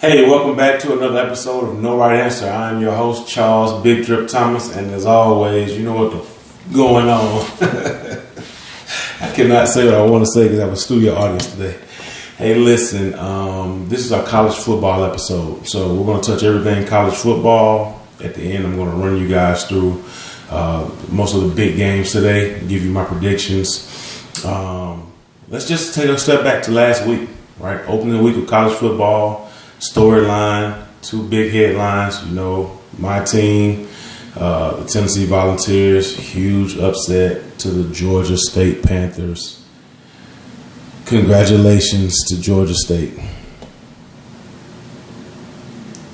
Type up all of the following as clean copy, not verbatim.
Hey, welcome back to another episode of No Right Answer. I'm your host, Charles Big Drip Thomas, and as always, you know what the going on. I cannot say what I want to say because I have a studio audience today. Hey, listen, this is our college football episode, so we're going to touch everything college football. At the end, I'm going to run you guys through most of the big games today, give you my predictions. Let's just take a step back to last week, right? Opening week of college football. Storyline, two big headlines, my team, the Tennessee Volunteers, huge upset to the Georgia State Panthers. Congratulations to Georgia State.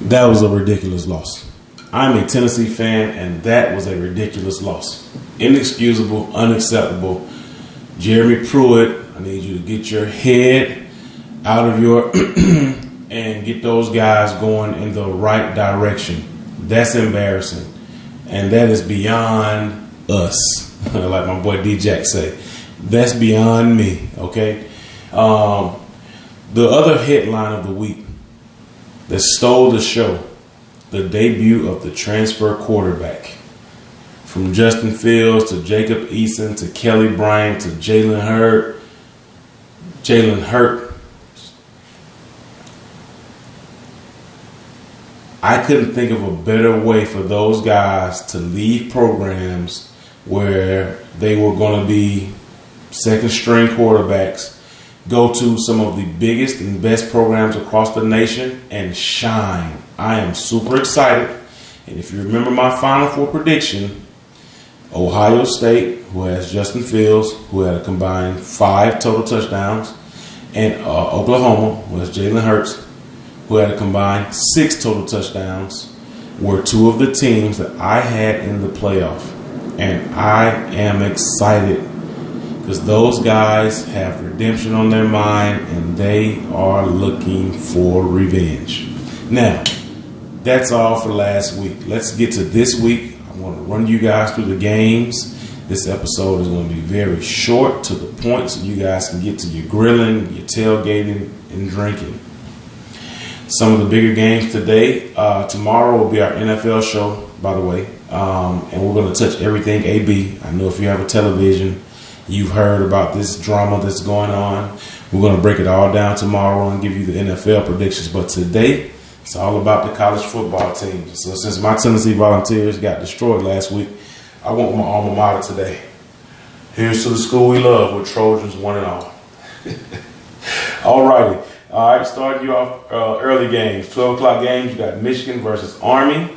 That was a ridiculous loss. I'm a Tennessee fan, and that was a ridiculous loss. Inexcusable, unacceptable. Jeremy Pruitt, I need you to get your head out of your... and get those guys going in the right direction. That's embarrassing. And that is beyond us. Like my boy D-Jack say. That's beyond me, okay? The other headline of the week that stole the show, the debut of the transfer quarterback. From Justin Fields to Jacob Eason to Kelly Bryant to Jalen Hurt. I couldn't think of a better way for those guys to leave programs where they were going to be second string quarterbacks, go to some of the biggest and best programs across the nation and shine. I am super excited. And if you remember my Final Four prediction, Ohio State, who has Justin Fields, who had a combined 5 total touchdowns, and Oklahoma, who has Jalen Hurts, who had a combined 6 total touchdowns, were two of the teams that I had in the playoff. And I am excited because those guys have redemption on their mind and they are looking for revenge. Now, that's all for last week. Let's get to this week. I want to run you guys through the games. This episode is going to be very short, to the point, so you guys can get to your grilling, your tailgating, and drinking. Some of the bigger games today. Tomorrow will be our NFL show, by the way. And we're going to touch everything AB. I know if you have a television, you've heard about this drama that's going on. We're going to break it all down tomorrow and give you the NFL predictions. But today, it's all about the college football team. So since my Tennessee Volunteers got destroyed last week, I want my alma mater today. Here's to the school we love with Trojans 1-0. All righty. All right, starting you off early games. 12 o'clock games, you got Michigan versus Army.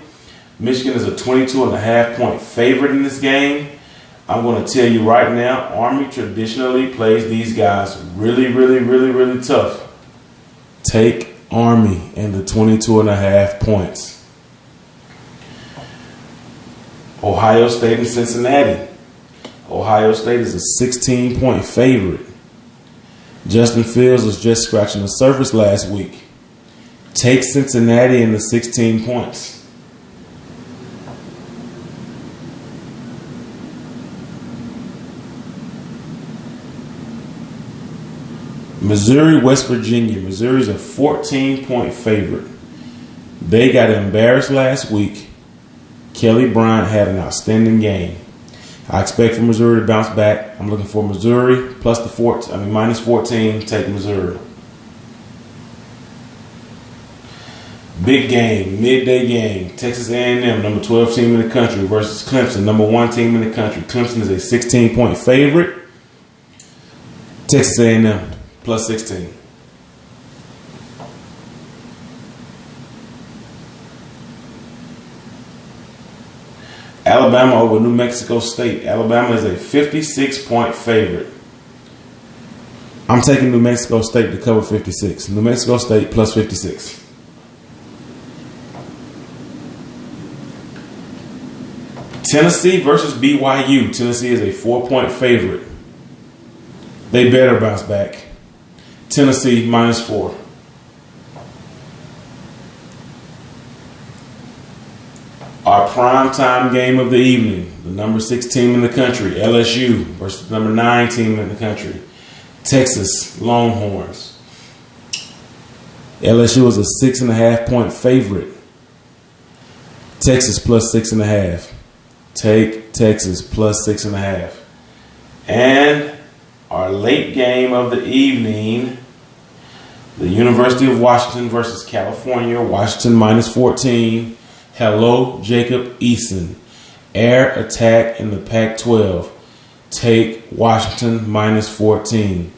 Michigan is a 22.5-point favorite in this game. I'm going to tell you right now, Army traditionally plays these guys really, really, really, really tough. Take Army in the 22.5 points. Ohio State and Cincinnati. Ohio State is a 16-point favorite. Justin Fields was just scratching the surface last week. Take Cincinnati in the 16 points. Missouri, West Virginia. Missouri's a 14-point favorite. They got embarrassed last week. Kelly Bryant had an outstanding game. I expect for Missouri to bounce back. I'm looking for Missouri plus the minus 14. Take Missouri. Big game, midday game. Texas A&M, number 12 team in the country versus Clemson, number 1 team in the country. Clemson is a 16-point favorite. Texas A&M plus 16. Alabama over New Mexico State. Alabama is a 56-point favorite. I'm taking New Mexico State to cover 56. New Mexico State plus 56. Tennessee versus BYU. Tennessee is a 4-point favorite. They better bounce back. Tennessee minus 4. Our primetime game of the evening, the number 6 team in the country, LSU, versus the number 9 team in the country, Texas Longhorns. LSU is a 6.5 point favorite. Texas plus 6.5. Take Texas plus 6.5. And our late game of the evening, the University of Washington versus California. Washington minus 14. Hello, Jacob Eason. Air attack in the Pac-12. Take Washington minus 14.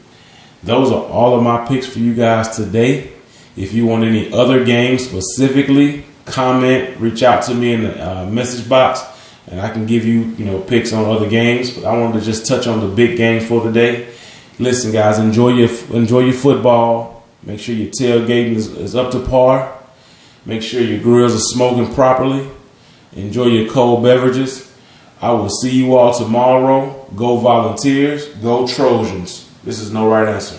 Those are all of my picks for you guys today. If you want any other games specifically, comment, reach out to me in the message box, and I can give you, picks on other games. But I wanted to just touch on the big games for today. Listen, guys, enjoy your football. Make sure your tailgating is up to par. Make sure your grills are smoking properly. Enjoy your cold beverages. I will see you all tomorrow. Go Volunteers. Go Trojans. This is No Right Answer.